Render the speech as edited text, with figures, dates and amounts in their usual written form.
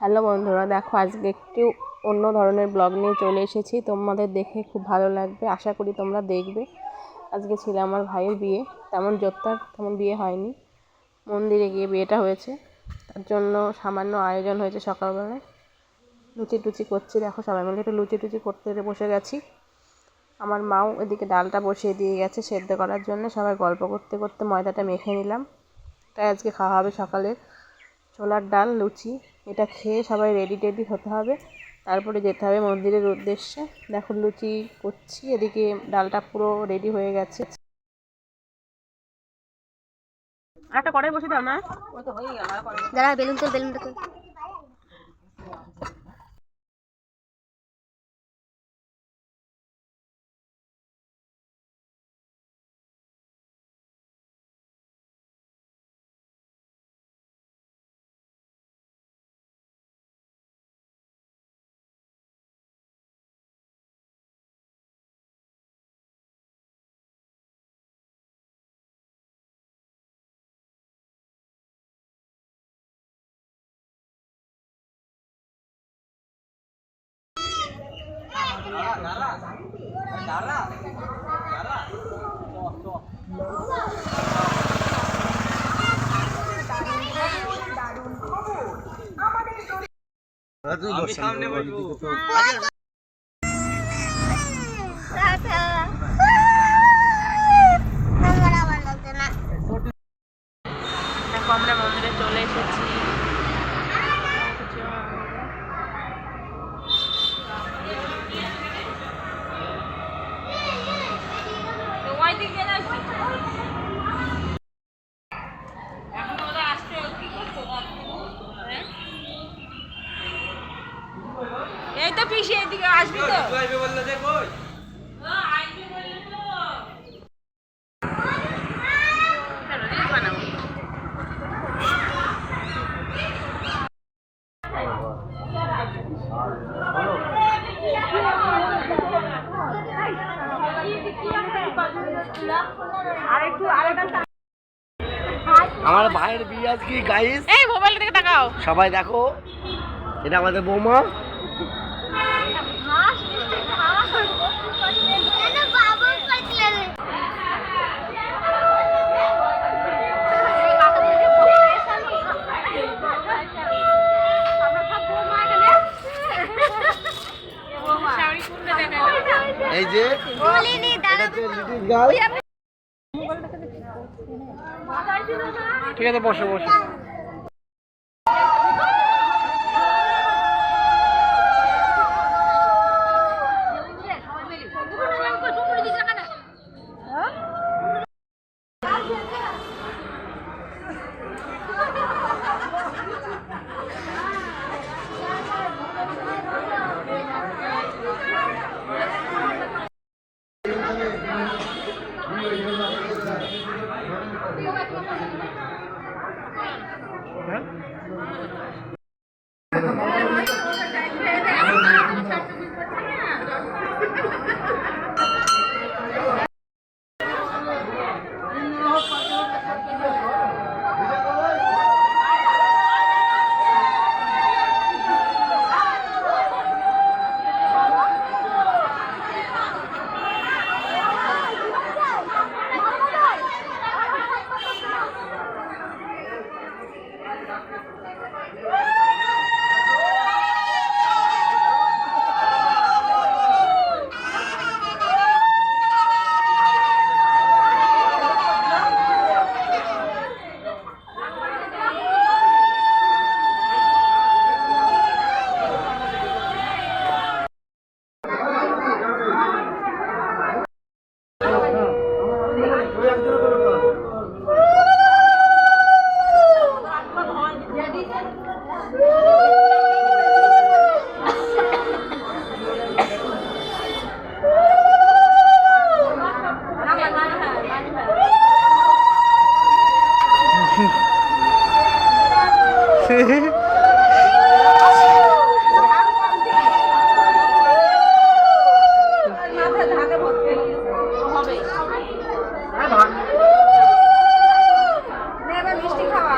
Hello বন্ধুরা, দেখো আজকে একটু অন্য ধরনের ব্লগ নিয়ে চলে এসেছি। তোমাদের দেখে খুব ভালো লাগবে, আশা করি তোমরা দেখবে। আজকে ছিল আমার ভাইয়ের বিয়ে, তেমন বিয়ে হয়নি, মন্দিরে গিয়ে বিয়েটা হয়েছে। তার জন্য সামান্য আয়োজন হয়েছে। সকালবেলায় লুচি টুচি করছি, দেখো সবাই মিলে একটু লুচি টুচি করতে বসে গেছি। আমার মাও এদিকে ডালটা বসিয়ে দিয়ে গেছে সেদ্ধ করার জন্য। সবাই গল্প করতে করতে ময়দাটা মেখে নিলাম। তাই আজকে খাওয়া হবে সকালে ছোলার ডাল লুচি। এটা খেয়ে সবাই রেডি হতে হবে, তারপরে যেতে হবে মন্দিরের উদ্দেশ্যে। দেখো লুচি করছি, এদিকে ডালটা পুরো রেডি হয়ে গেছে। একটা কড়াই বসে দাও না, যারা বেলুনটা তো সামনে বসবো। দেখো আমরা মন্দিরে চলে এসেছি। এই তো পিসি এদিকে আসবি তো? বললো যে কই আমার ভাইয়ের বিয়ে আজকে গাইস। এই মোবাইল থেকে তাকাও, সবাই দেখো, এটা আমাদের বৌমা। এই যে ঠিক আছে, বসো বসো। মিষ্টি খাওয়া